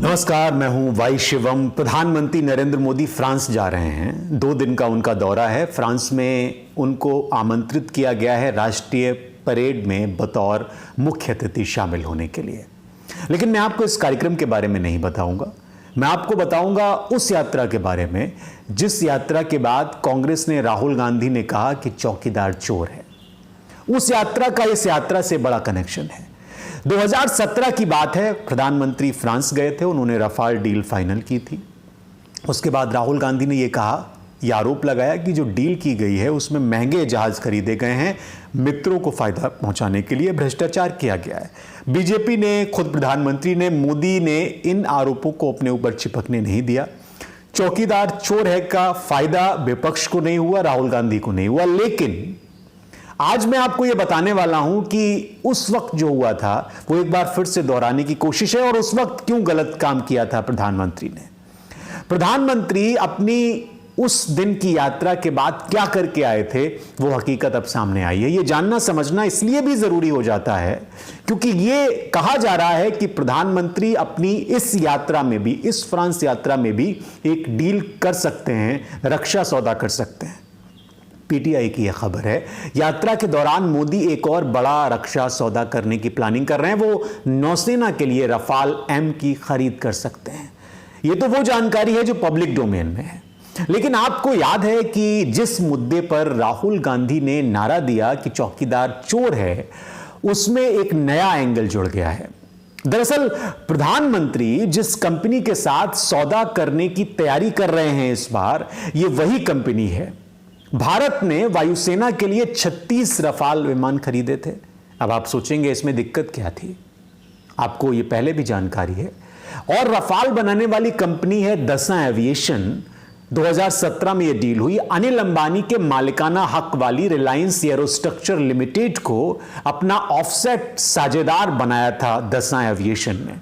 नमस्कार, मैं हूं वाई शिवम। प्रधानमंत्री नरेंद्र मोदी फ्रांस जा रहे हैं। 2 दिन का उनका दौरा है। फ्रांस में उनको आमंत्रित किया गया है राष्ट्रीय परेड में बतौर मुख्य अतिथि शामिल होने के लिए। लेकिन मैं आपको इस कार्यक्रम के बारे में नहीं बताऊंगा। मैं आपको बताऊंगा उस यात्रा के बारे में जिस यात्रा के बाद कांग्रेस ने राहुल गांधी ने कहा कि चौकीदार चोर है। उस यात्रा का इस यात्रा से बड़ा कनेक्शन है। 2017 की बात है, प्रधानमंत्री फ्रांस गए थे, उन्होंने रफाल डील फाइनल की थी। उसके बाद राहुल गांधी ने यह आरोप लगाया कि जो डील की गई है उसमें महंगे जहाज खरीदे गए हैं, मित्रों को फायदा पहुंचाने के लिए भ्रष्टाचार किया गया है। बीजेपी ने, खुद प्रधानमंत्री ने, मोदी ने इन आरोपों को अपने ऊपर चिपकने नहीं दिया। चौकीदार चोर है का फायदा विपक्ष को नहीं हुआ, राहुल गांधी को नहीं हुआ। लेकिन आज मैं आपको यह बताने वाला हूं कि उस वक्त जो हुआ था वो एक बार फिर से दोहराने की कोशिश है और उस वक्त क्यों गलत काम किया था प्रधानमंत्री ने। प्रधानमंत्री अपनी उस दिन की यात्रा के बाद क्या करके आए थे, वो हकीकत अब सामने आई है। यह जानना समझना इसलिए भी जरूरी हो जाता है क्योंकि यह कहा जा रहा है कि प्रधानमंत्री अपनी इस यात्रा में भी, इस फ्रांस यात्रा में भी एक डील कर सकते हैं, रक्षा सौदा कर सकते हैं। पीटीआई की यह खबर है। यात्रा के दौरान मोदी एक और बड़ा रक्षा सौदा करने की प्लानिंग कर रहे हैं। वो नौसेना के लिए रफाल एम की खरीद कर सकते हैं। यह तो वो जानकारी है जो पब्लिक डोमेन में है। लेकिन आपको याद है कि जिस मुद्दे पर राहुल गांधी ने नारा दिया कि चौकीदार चोर है, उसमें एक नया एंगल जुड़ गया है। दरअसल प्रधानमंत्री जिस कंपनी के साथ सौदा करने की तैयारी कर रहे हैं इस बार, यह वही कंपनी है। भारत ने वायुसेना के लिए 36 रफाल विमान खरीदे थे। अब आप सोचेंगे इसमें दिक्कत क्या थी। आपको यह पहले भी जानकारी है। और रफाल बनाने वाली कंपनी है दसां एविएशन। 2017 में यह डील हुई। अनिल अंबानी के मालिकाना हक वाली रिलायंस एरोस्ट्रक्चर लिमिटेड को अपना ऑफसेट साझेदार बनाया था दसां एविएशन ने।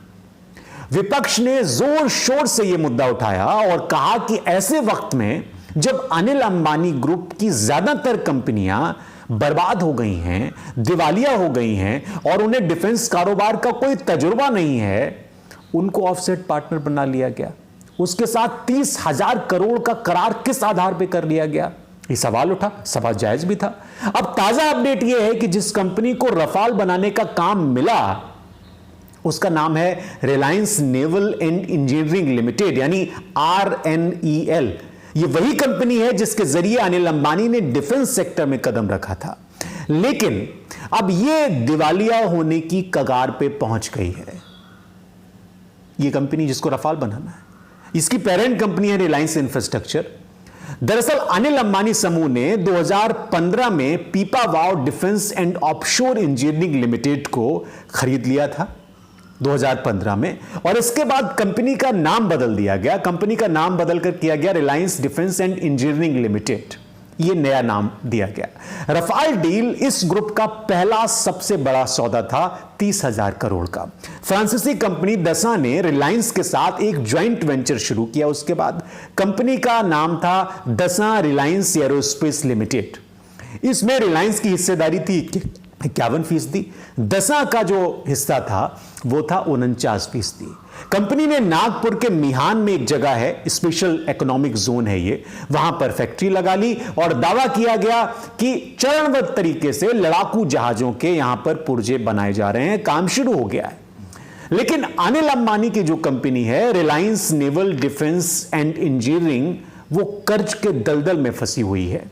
विपक्ष ने जोर शोर से यह मुद्दा उठाया और कहा कि ऐसे वक्त में जब अनिल अंबानी ग्रुप की ज्यादातर कंपनियां बर्बाद हो गई हैं, दिवालिया हो गई हैं और उन्हें डिफेंस कारोबार का कोई तजुर्बा नहीं है, उनको ऑफसेट पार्टनर बना लिया गया। उसके साथ 30,000 करोड़ का करार किस आधार पर कर लिया गया, ये सवाल उठा। सवाल जायज भी था। अब ताजा अपडेट यह है कि जिस कंपनी को रफाल बनाने का काम मिला उसका नाम है Reliance naval and engineering limited, यानी RNEL। यह वही कंपनी है जिसके जरिए अनिल अंबानी ने डिफेंस सेक्टर में कदम रखा था। लेकिन अब यह दिवालिया होने की कगार पे पहुंच गई है। यह कंपनी जिसको रफाल बनाना है, इसकी पेरेंट कंपनी है रिलायंस इंफ्रास्ट्रक्चर। दरअसल अनिल अंबानी समूह ने 2015 में Pipavav defence and offshore engineering limited को खरीद लिया था 2015 में, और इसके बाद कंपनी का नाम बदल दिया गया। कंपनी का नाम बदलकर किया गया Reliance defence and engineering limited. यह नया नाम दिया गया। रफाल डील इस ग्रुप का पहला सबसे बड़ा सौदा था, 30,000 करोड़ का। फ्रांसीसी कंपनी दसां ने रिलायंस के साथ एक ज्वाइंट वेंचर शुरू किया। उसके बाद कंपनी का नाम था दसां रिलायंस एरोस्पेस लिमिटेड। इसमें रिलायंस की हिस्सेदारी थी 51%। दसां का जो हिस्सा था वो था 49%। कंपनी ने नागपुर के मिहान में एक जगह है, स्पेशल इकोनॉमिक जोन है ये, वहां पर फैक्ट्री लगा ली और दावा किया गया कि चरणबद्ध तरीके से लड़ाकू जहाजों के यहां पर पुर्जे बनाए जा रहे हैं। काम शुरू हो गया है। लेकिन अनिल अंबानी की जो कंपनी है Reliance naval defence and engineering, वो कर्ज के दलदल में फंसी हुई है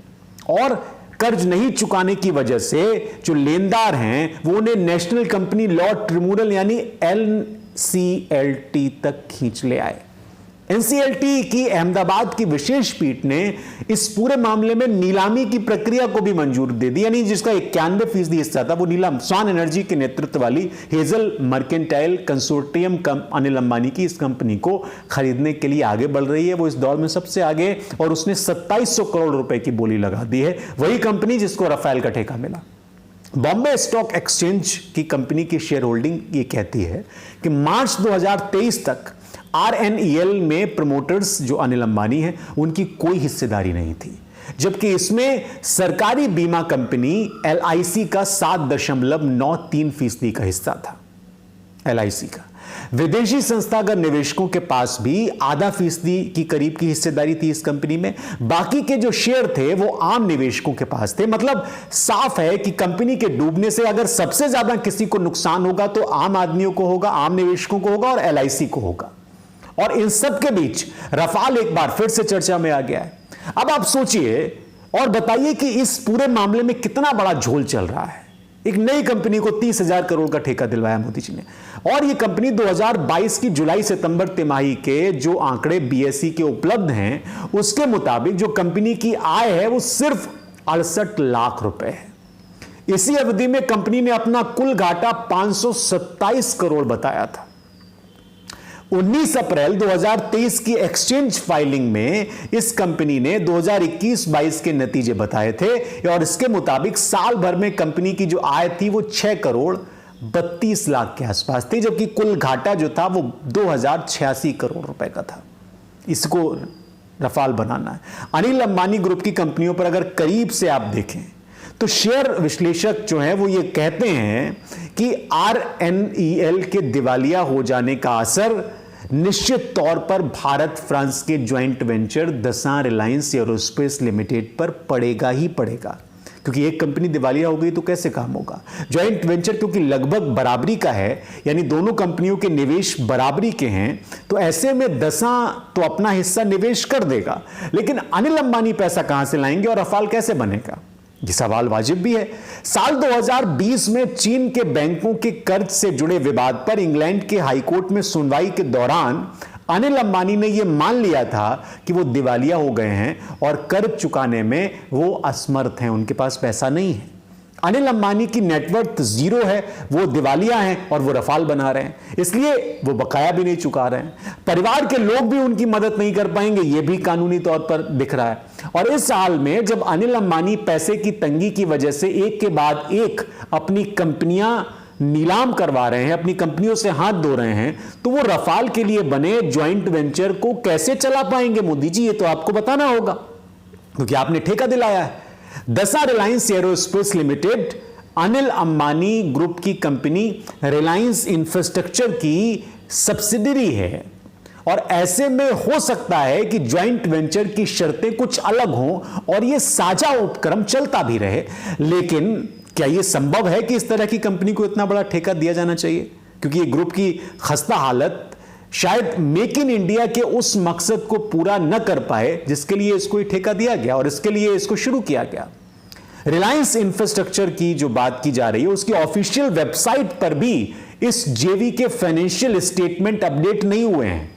और कर्ज नहीं चुकाने की वजह से जो लेनदार हैं वो उन्हें नेशनल कंपनी लॉ ट्रिब्यूनल यानी NCLT तक खींच ले आए। NCLT की अहमदाबाद की विशेष पीठ ने इस पूरे मामले में नीलामी की प्रक्रिया को भी मंजूर दे दी, यानी जिसका 91% हिस्सा था वो नीलाम स्वान एनर्जी के नेतृत्व वाली hazel mercantile consortium Anil Ambani की इस कंपनी को खरीदने के लिए आगे बढ़ रही है। वो इस दौर में सबसे आगे, और उसने 2700 करोड़ रुपए की बोली लगा दी है। वही कंपनी जिसको रफाल का ठेका मिला। बॉम्बे स्टॉक एक्सचेंज की कंपनी की शेयर होल्डिंग ये कहती है कि मार्च 2023 तक RNEL में प्रमोटर्स जो अनिल अंबानी हैं उनकी कोई हिस्सेदारी नहीं थी, जबकि इसमें सरकारी बीमा कंपनी LIC का 7.93% का हिस्सा था। LIC का विदेशी संस्थागत निवेशकों के पास भी आधा फीसदी की करीब की हिस्सेदारी थी इस कंपनी में। बाकी के जो शेयर थे वो आम निवेशकों के पास थे। मतलब साफ है कि कंपनी के डूबने से अगर सबसे ज्यादा किसी को नुकसान होगा तो आम आदमियों को होगा, आम निवेशकों को होगा और एलआईसी को होगा। और इन सब के बीच रफाल एक बार फिर से चर्चा में आ गया है। अब आप सोचिए और बताइए कि इस पूरे मामले में कितना बड़ा झोल चल रहा है। एक नई कंपनी को 30,000 करोड़ का ठेका दिलवाया मोदी जी ने, और यह कंपनी 2022 की जुलाई सितंबर तिमाही के जो आंकड़े बीएसई के उपलब्ध हैं उसके मुताबिक जो कंपनी की आय है वो सिर्फ 68 लाख रुपए है। इसी अवधि में कंपनी ने अपना कुल घाटा 527 करोड़ बताया था। 19 अप्रैल 2023 की एक्सचेंज फाइलिंग में इस कंपनी ने 2021-22 के नतीजे बताए थे और इसके मुताबिक साल भर में कंपनी की जो आय थी वो 6 करोड़ 32 लाख के आसपास थी, जबकि कुल घाटा जो था वो 2086 करोड़ रुपए का था। इसको रफाल बनाना है। अनिल अंबानी ग्रुप की कंपनियों पर अगर करीब से आप देखें तो शेयर विश्लेषक जो हैं वो ये कहते हैं कि RNEL के दिवालिया हो जाने का असर निश्चित तौर पर भारत फ्रांस के joint venture Dassault Reliance aerospace limited पर पड़ेगा ही पड़ेगा, क्योंकि एक कंपनी दिवालिया हो गई तो कैसे काम होगा। ज्वाइंट वेंचर क्योंकि लगभग बराबरी का है, यानी दोनों कंपनियों के निवेश बराबरी के हैं, तो ऐसे में दसां तो अपना हिस्सा निवेश कर देगा, लेकिन अनिल अंबानी पैसा कहां से लाएंगे और रफाल कैसे बनेगा, ये सवाल वाजिब भी है। साल 2020 में चीन के बैंकों के कर्ज से जुड़े विवाद पर इंग्लैंड के हाईकोर्ट में सुनवाई के दौरान अनिल अंबानी ने यह मान लिया था कि वो दिवालिया हो गए हैं और कर्ज चुकाने में वो असमर्थ हैं, उनके पास पैसा नहीं है। अनिल अंबानी की नेटवर्थ जीरो है, वो दिवालिया हैं और वो रफाल बना रहे हैं, इसलिए वो बकाया भी नहीं चुका रहे हैं। परिवार के लोग भी उनकी मदद नहीं कर पाएंगे, ये भी कानूनी तौर पर दिख रहा है। और इस साल में जब अनिल अंबानी पैसे की तंगी की वजह से एक के बाद एक अपनी कंपनियां नीलाम करवा रहे हैं, अपनी कंपनियों से हाथ धो रहे हैं, तो वो रफाल के लिए बने ज्वाइंट वेंचर को कैसे चला पाएंगे मोदी जी, ये तो आपको बताना होगा, क्योंकि आपने ठेका दिलाया है। Dassault Reliance aerospace limited Anil Ambani group की कंपनी रिलायंस इंफ्रास्ट्रक्चर की सब्सिडियरी है, और ऐसे में हो सकता है कि ज्वाइंट वेंचर की शर्तें कुछ अलग हों और यह साझा उपक्रम चलता भी रहे। लेकिन क्या यह संभव है कि इस तरह की कंपनी को इतना बड़ा ठेका दिया जाना चाहिए, क्योंकि ये ग्रुप की खस्ता हालत शायद मेक इन इंडिया के उस मकसद को पूरा न कर पाए जिसके लिए इसको ठेका दिया गया और इसके लिए इसको शुरू किया गया। रिलायंस इंफ्रास्ट्रक्चर की जो बात की जा रही है उसकी ऑफिशियल वेबसाइट पर भी इस जेवी के फाइनेंशियल स्टेटमेंट अपडेट नहीं हुए हैं।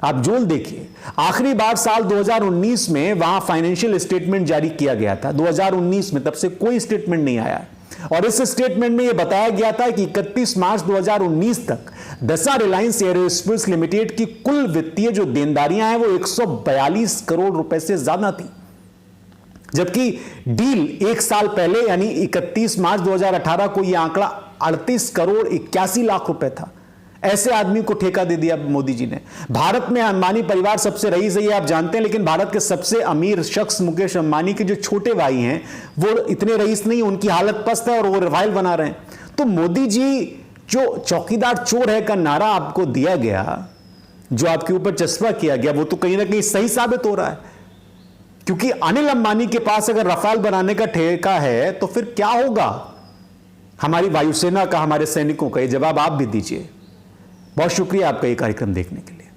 आप जोल देखिए, आखिरी बार साल 2019 में वहां फाइनेंशियल स्टेटमेंट जारी किया गया था, 2019 में, तब से कोई स्टेटमेंट नहीं आया। और इस स्टेटमेंट में यह बताया गया था कि 31 मार्च 2019 तक दसां रिलायंस एरोस्पेस लिमिटेड की कुल वित्तीय जो देनदारियां हैं वो 142 करोड़ रुपए से ज्यादा थी, जबकि डील एक साल पहले यानी 31 मार्च 2018 को यह आंकड़ा 38 करोड़ 81 लाख रुपए था। ऐसे आदमी को ठेका दे दिया मोदी जी ने। भारत में अंबानी परिवार सबसे रईस है, ये आप जानते हैं, लेकिन भारत के सबसे अमीर शख्स मुकेश अंबानी के जो छोटे भाई हैं वो इतने रईस नहीं, उनकी हालत पस्त है और वो रफाल बना रहे हैं। तो मोदी जी जो चौकीदार चोर है का नारा आपको दिया गया, जो आपके ऊपर चस्पा किया गया, वो तो कहीं ना कहीं सही साबित हो रहा है, क्योंकि अनिल अंबानी के पास अगर रफाल बनाने का ठेका है तो फिर क्या होगा हमारी वायुसेना का, हमारे सैनिकों का, ये जवाब आप भी दीजिए। बहुत शुक्रिया आपका ये कार्यक्रम देखने के लिए।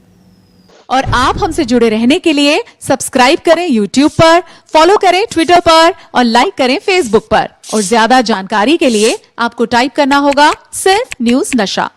और आप हमसे जुड़े रहने के लिए सब्सक्राइब करें YouTube पर, फॉलो करें Twitter पर और लाइक करें Facebook पर। और ज्यादा जानकारी के लिए आपको टाइप करना होगा सिर्फ न्यूज़ नशा।